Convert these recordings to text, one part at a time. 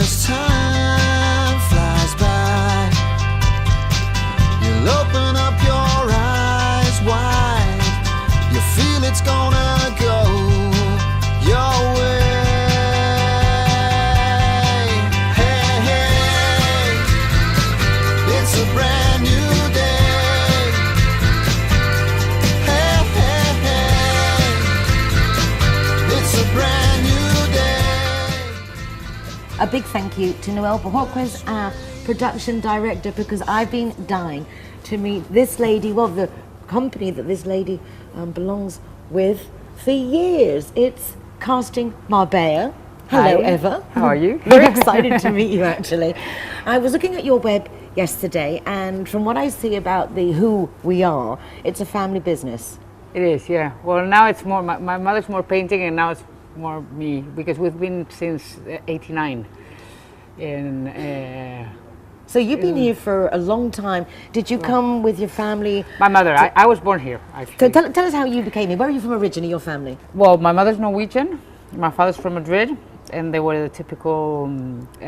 as time flies by, you'll open up your eyes wide. You feel it's gonna go your way. Hey, hey, it's a brand new day. Hey, hey, hey, it's a brand new day. A big thank you to Noel Bojorquez, our production director, because I've been dying to meet this lady, well, the company that this lady belongs with for years. It's Casting Marbella. Hello, Hi. Eva. How are you? Very excited to meet you, actually. I was looking at your web yesterday, and from what I see about the who we are, it's a family business. It is, yeah. Well, now it's more, my mother's more painting and now it's more me, because we've been since '89. So you've been here for a long time. Did you come with your family? My mother, I was born here, actually. So tell us how you became here. Where are you from originally, your family? Well, my mother's Norwegian, my father's from Madrid, and they were the typical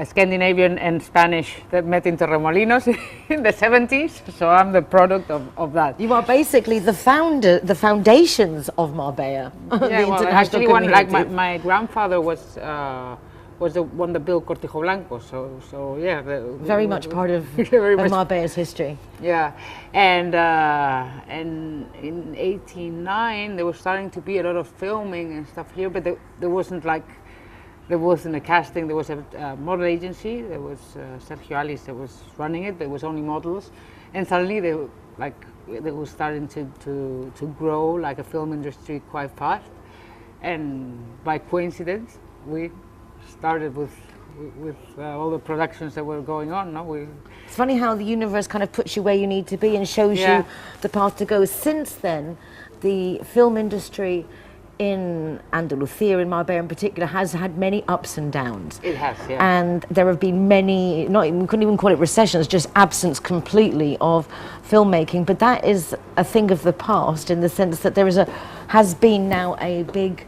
Scandinavian and Spanish that met in Torremolinos in the 70s, so I'm the product of that. You are basically the founder, the foundations of Marbella. Yeah, the well, international actually, like community. my grandfather was the one that built Cortijo Blanco, so yeah. Very much part of, very much. Marbella's history. Yeah, and in '89 there was starting to be a lot of filming and stuff here, but there wasn't a casting. There was a model agency. There was Sergio Alice that was running it. There was only models, and suddenly they were starting to grow like a film industry quite fast, and by coincidence we started with all the productions that were going on. No, It's funny how the universe kind of puts you where you need to be and shows you the path to go. Since then, the film industry in Andalusia, in Marbella in particular, has had many ups and downs. It has, yeah. And there have been many, we couldn't even call it recessions, just absence completely of filmmaking. But that is a thing of the past, in the sense that has been now a big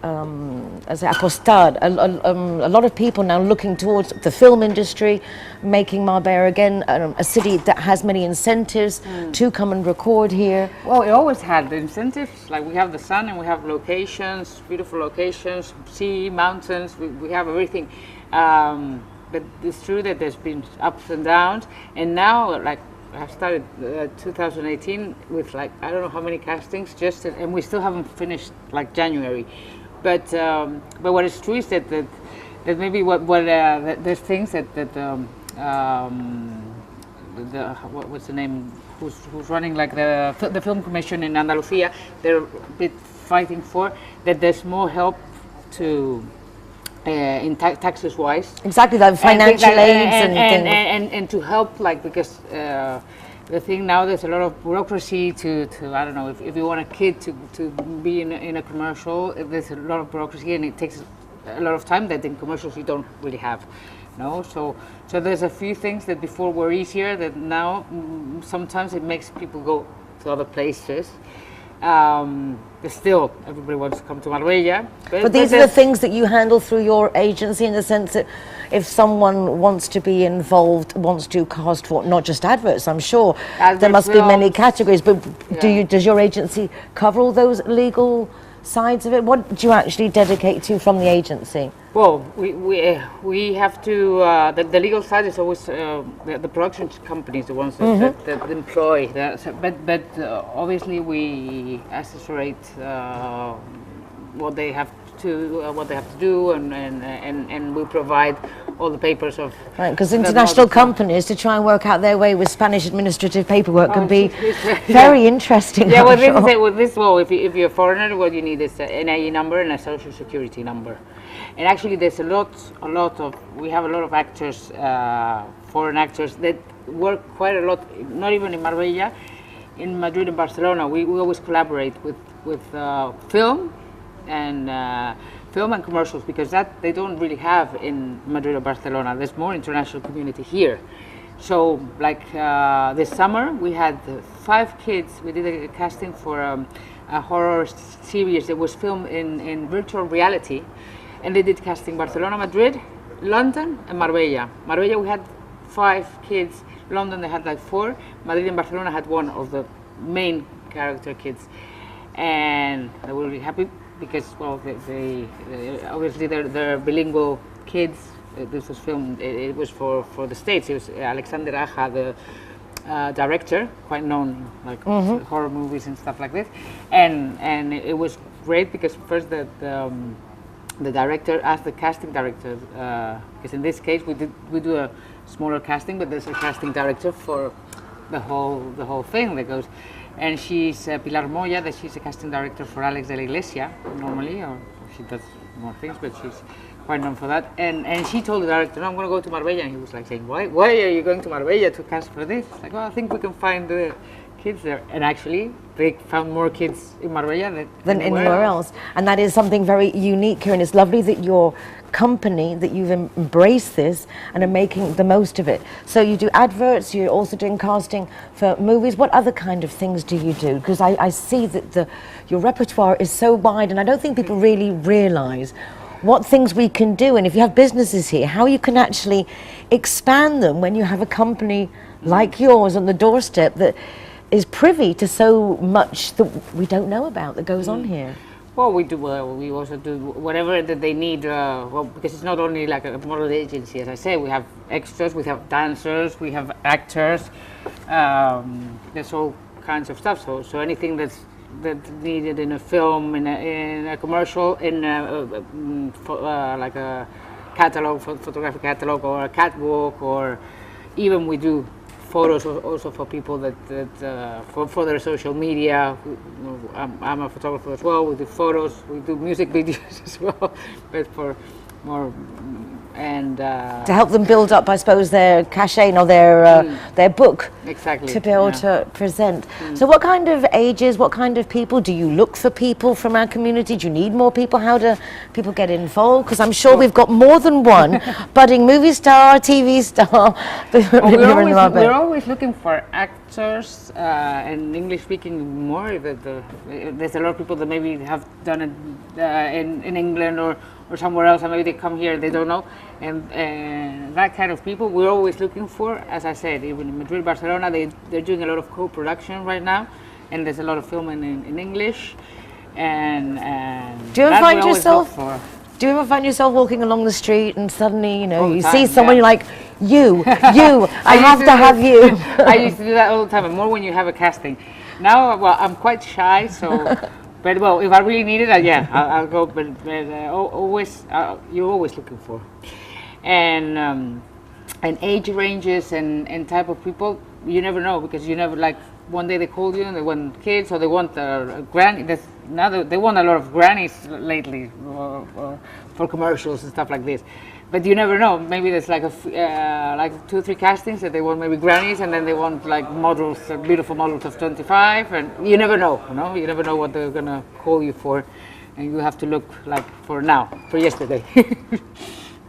apostad, a lot of people now looking towards the film industry, making Marbella again a city that has many incentives to come and record here. Well, it always had the incentives. Like, we have the sun and we have locations, beautiful locations, sea, mountains. We have everything. But it's true that there's been ups and downs. And now, like, I've started 2018 with I don't know how many castings, and we still haven't finished January. But what is true is that maybe there's things that what's the name, who's running the film commission in Andalusia, they're a bit fighting for, that there's more help to in taxes wise. Exactly, like financial aids and to help, because the thing now, there's a lot of bureaucracy to I don't know, if you want a kid to be in a commercial, there's a lot of bureaucracy and it takes a lot of time that in commercials you don't really have. No, so there's a few things that before were easier that now sometimes it makes people go to other places. Still, everybody wants to come to Marbella. But these are the things that you handle through your agency, in the sense that if someone wants to be involved, wants to cast for not just adverts, I'm sure there must be many categories. But does your agency cover all those legal sides of it? What do you actually dedicate to from the agency? Well, we have to. The legal side is always the production companies, the ones that employ. But obviously we assessorate what they have to do, and we provide all the papers of. Right, because international companies, to try and work out their way with Spanish administrative paperwork, can be very interesting. Yeah, well, if you're a foreigner, what you need is an NIE number and a social security number. And actually, there's we have a lot of actors, foreign actors, that work quite a lot, not even in Marbella, in Madrid and Barcelona. We always collaborate with film and commercials, because that they don't really have in Madrid or Barcelona. There's more international community here. So, this summer, we had 5 kids. We did a casting for a horror series that was filmed in virtual reality. And they did casting Barcelona, Madrid, London and Marbella. Marbella we had 5 kids. London they had like 4. Madrid and Barcelona had 1 of the main character kids, and they were really happy because well, they obviously they're bilingual kids. This was filmed. It was for the States. It was Alexander Aja, the director, quite known like horror movies and stuff like this, and it was great because first the director asked the casting director, because in this case we do a smaller casting, but there's a casting director for the whole thing that goes, and she's Pilar Moya, that she's a casting director for Alex de la Iglesia normally, or she does more things, but she's quite known for that. And she told the director, no, I'm going to go to Marbella, and he was like saying, why are you going to Marbella to cast for this? It's like, well, I think we can find the kids there, and actually they found more kids in Marbella than anywhere else. And that is something very unique here, and it's lovely that your company, that you've embraced this and are making the most of it. So you do adverts, you're also doing casting for movies. What other kind of things do you do? Because I see that your repertoire is so wide, and I don't think people really realise what things we can do, and if you have businesses here, how you can actually expand them when you have a company like yours on the doorstep that is privy to so much that we don't know about that goes on here. Well, we do. We also do whatever that they need. Well, because it's not only like a model agency, as I say. We have extras, we have dancers, we have actors. There's all kinds of stuff. So anything that's needed in a film, in a commercial, in like a catalog, photographic catalog, or a catwalk, or even we do photos also for people that for their social media. I'm a photographer as well. We do photos, we do music videos as well, but for more and to help them build up, I suppose, their cachet or their book. Exactly. To be able to present. So what kind of ages, what kind of people, do you look for people from our community? Do you need more people? How do people get involved? Because I'm sure we've got more than one budding movie star, TV star. We're always looking for actors and English speaking more. There's a lot of people that maybe have done it in England or somewhere else, and maybe they come here and they don't know, and that kind of people we're always looking for. As I said, even in Madrid, Barcelona, they're doing a lot of co-production right now, and there's a lot of filming in English. And do you ever find yourself? Do you ever find yourself walking along the street and suddenly, you see someone, you're like, you, I have to have you. I used to do that all the time, and more when you have a casting. Now, well, I'm quite shy, so. But well, if I really need it, I'll go. But always, you're always looking for, and age ranges and type of people. You never know, because you never, like, one day they call you and they want kids, or they want a granny. Now they want a lot of grannies lately for commercials and stuff like this. But you never know. Maybe there's like like 2 or 3 castings that they want maybe grannies, and then they want like models, beautiful models of 25, and you never know. You never know what they're gonna call you for, and you have to look like for yesterday.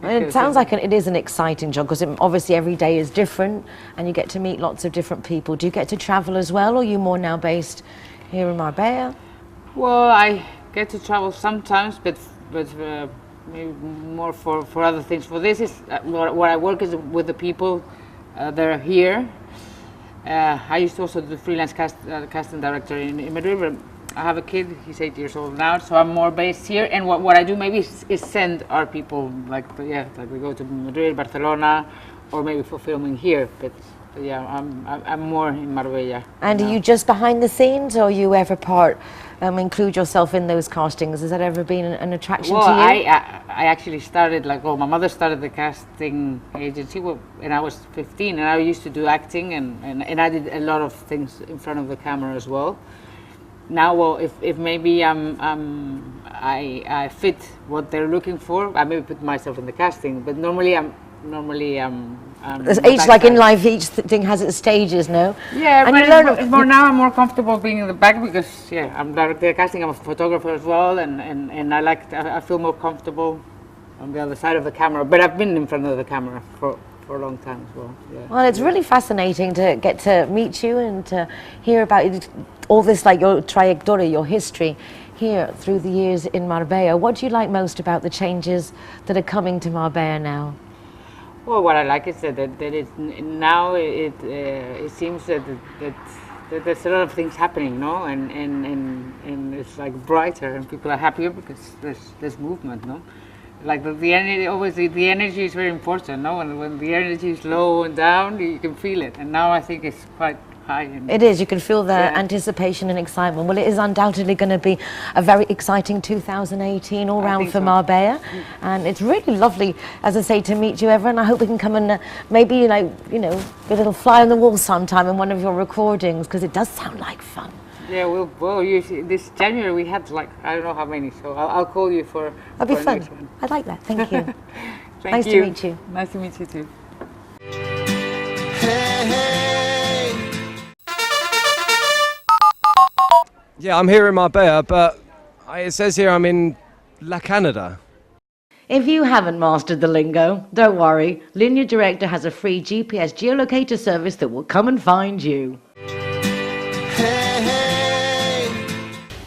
It sounds like it is an exciting job, because obviously every day is different, and you get to meet lots of different people. Do you get to travel as well, or are you more now based here in Marbella? Well, I get to travel sometimes, but maybe more for other things. For this is what I work is with the people that are here. I used to also do freelance casting director in Madrid, but I have a kid, he's 8 years old now, so I'm more based here. And what I do maybe is send our people, like we go to Madrid, Barcelona, or maybe for filming here. But yeah, I'm more in Marbella. And are you just behind the scenes, or are you ever include yourself in those castings? Has that ever been an attraction to you? I actually started, my mother started the casting agency when I was 15, and I used to do acting, and I did a lot of things in front of the camera as well. Now, well, if maybe I fit what they're looking for, I maybe put myself in the casting, but normally I'm there's age, like in life, each thing has its stages, no? Yeah, and now I'm more comfortable being in the back, because I'm director of casting, I'm a photographer as well, and I feel more comfortable on the other side of the camera. But I've been in front of the camera for a long time as well. Yeah. Well, it's really fascinating to get to meet you and to hear about all this, like your trayectoria, your history here through the years in Marbella. What do you like most about the changes that are coming to Marbella now? Well, what I like is that now it seems that there's a lot of things happening, you know, and it's like brighter and people are happier because there's movement, no? Like the energy, always the energy is very important, no? And when the energy is low and down, you can feel it. And now I think it's quite high. It is. You can feel the anticipation and excitement. Well, it is undoubtedly going to be a very exciting 2018 all round for Marbella, and it's really lovely, as I say, to meet you, Eva. And I hope we can come and maybe, like, you know, be a little fly on the wall sometime in one of your recordings, because it does sound like fun. Yeah, well, usually this January we had like I don't know how many, so I'll call you for. That'd be fun. I'd like that. Thank you. Nice to meet you. Nice to meet you too. Hey, hey. Yeah, I'm here in Marbella, but it says here I'm in La Canada. If you haven't mastered the lingo, don't worry. Linear Director has a free GPS geolocator service that will come and find you.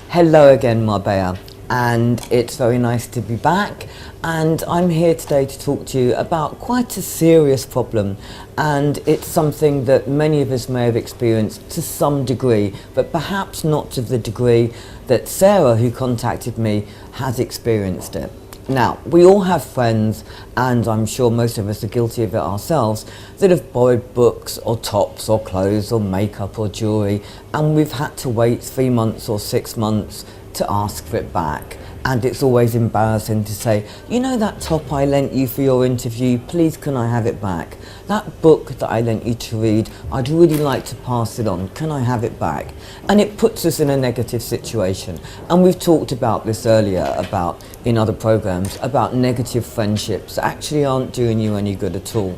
Hello again, Marbella, and it's very nice to be back, and I'm here today to talk to you about quite a serious problem, and it's something that many of us may have experienced to some degree, but perhaps not to the degree that Sarah, who contacted me, has experienced it. Now, we all have friends, and I'm sure most of us are guilty of it ourselves, that have borrowed books or tops or clothes or makeup or jewellery, and we've had to wait 3 months or 6 months to ask for it back. And it's always embarrassing to say, you know that top I lent you for your interview, please can I have it back? That book that I lent you to read, I'd really like to pass it on, can I have it back? And it puts us in a negative situation. And we've talked about this earlier, about in other programs, about negative friendships that actually aren't doing you any good at all.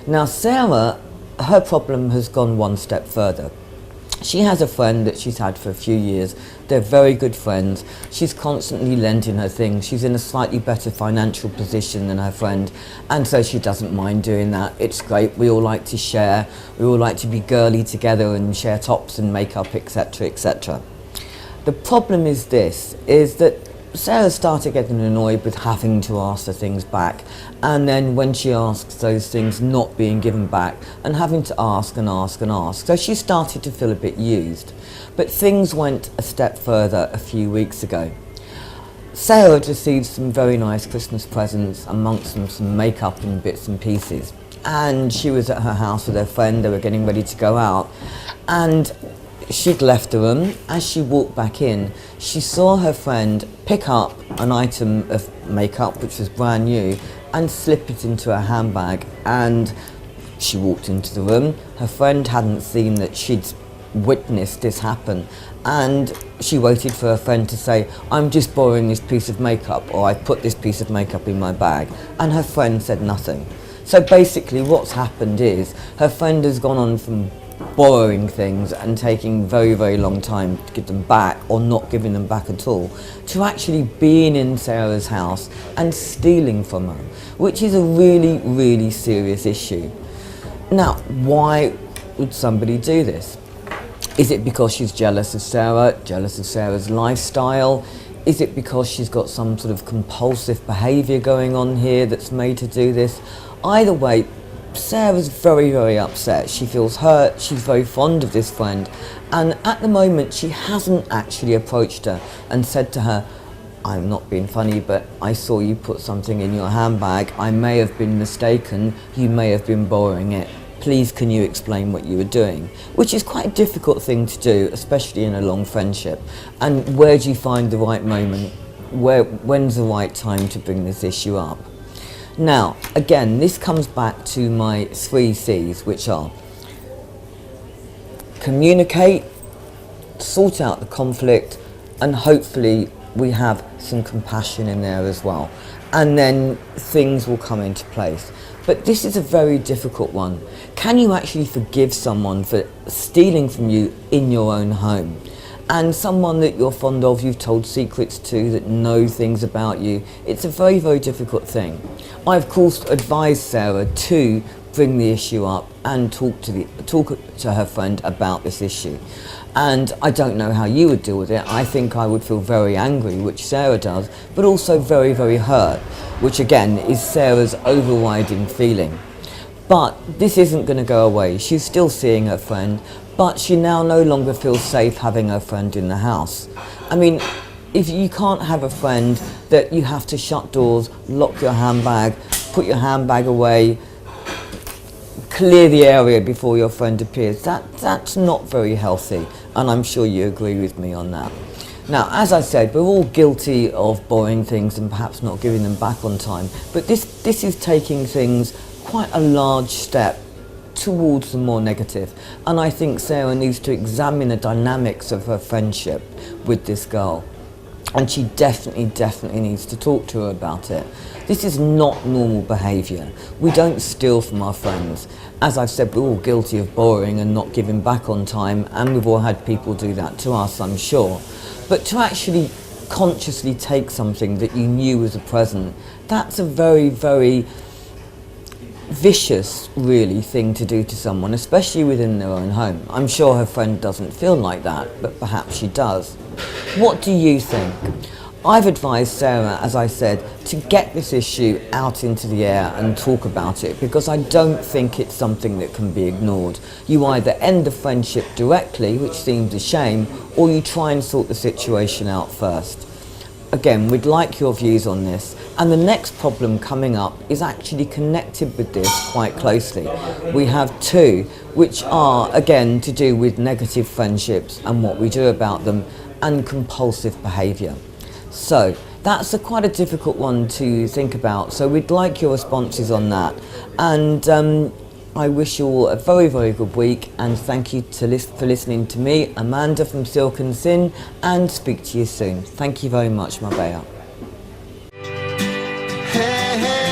Now Sarah, her problem has gone one step further. She has a friend that she's had for a few years. They're very good friends. She's constantly lending her things. She's in a slightly better financial position than her friend, and so she doesn't mind doing that. It's great. We all like to share. We all like to be girly together and share tops and makeup, etc., etc. The problem is this, is that Sarah started getting annoyed with having to ask the things back, and then when she asks those things not being given back and having to ask and ask and ask. So she started to feel a bit used. But things went a step further a few weeks ago. Sarah had received some very nice Christmas presents, amongst them some makeup and bits and pieces. And she was at her house with her friend, they were getting ready to go out, and she'd left the room. As she walked back in, she saw her friend pick up an item of makeup which was brand new and slip it into her handbag, and she walked into the room. Her friend hadn't seen that she'd witnessed this happen, and she waited for her friend to say, I'm just borrowing this piece of makeup, or I put this piece of makeup in my bag, and her friend said nothing. So basically what's happened is her friend has gone on from borrowing things and taking very, very long time to give them back, or not giving them back at all, to actually being in Sarah's house and stealing from her, which is a really, really serious issue. Now, why would somebody do this? Is it because she's jealous of Sarah, jealous of Sarah's lifestyle? Is it because she's got some sort of compulsive behaviour going on here that's made her do this? Either way, Sarah's very, very upset. She feels hurt. She's very fond of this friend, and at the moment she hasn't actually approached her and said to her, I'm not being funny, but I saw you put something in your handbag. I may have been mistaken. You may have been borrowing it. Please can you explain what you were doing? Which is quite a difficult thing to do, especially in a long friendship. And where do you find the right moment? When's the right time to bring this issue up? Now, again, this comes back to my 3 C's, which are communicate, sort out the conflict, and hopefully we have some compassion in there as well. And then things will come into place. But this is a very difficult one. Can you actually forgive someone for stealing from you in your own home? and someone that you're fond of, you've told secrets to, that know things about you. It's a very, very difficult thing. I, of course, advised Sarah to bring the issue up and talk to her friend about this issue. And I don't know how you would deal with it. I think I would feel very angry, which Sarah does, but also very, very hurt, which again is Sarah's overriding feeling. But this isn't going to go away. She's still seeing her friend, but she now no longer feels safe having her friend in the house. I mean, if you can't have a friend that you have to shut doors, lock your handbag, put your handbag away, clear the area before your friend appears, that's not very healthy, and I'm sure you agree with me on that. Now, as I said, we're all guilty of borrowing things and perhaps not giving them back on time, but this is taking things quite a large step towards the more negative, and I think Sarah needs to examine the dynamics of her friendship with this girl, and she definitely needs to talk to her about it. This is not normal behaviour. We don't steal from our friends. As I've said, we're all guilty of borrowing and not giving back on time, and we've all had people do that to us, I'm sure. But to actually consciously take something that you knew was a present, that's a very, very vicious, really, thing to do to someone, especially within their own home. I'm sure her friend doesn't feel like that, but perhaps she does. What do you think? I've advised Sarah, as I said, to get this issue out into the air and talk about it, because I don't think it's something that can be ignored. You either end the friendship directly, which seems a shame, or you try and sort the situation out first. Again, we'd like your views on this, and the next problem coming up is actually connected with this quite closely. We have two, which are, again, to do with negative friendships and what we do about them, and compulsive behaviour. So that's quite a difficult one to think about, so we'd like your responses on that. And I wish you all a very, very good week, and thank you for listening to me, Amanda from Silken, and speak to you soon. Thank you very much, Marbella. Hey, hey.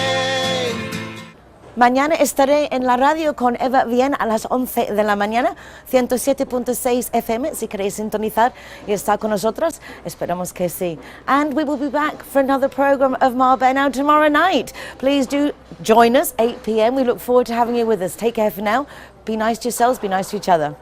Mañana estaré en la radio con Eva Nilsen a las 11 de la mañana, 107.6 FM, si queréis sintonizar y estar con nosotros, esperamos que sí. And we will be back for another program of Marbella now tomorrow night. Please do join us, 8 p.m. We look forward to having you with us. Take care for now. Be nice to yourselves, be nice to each other.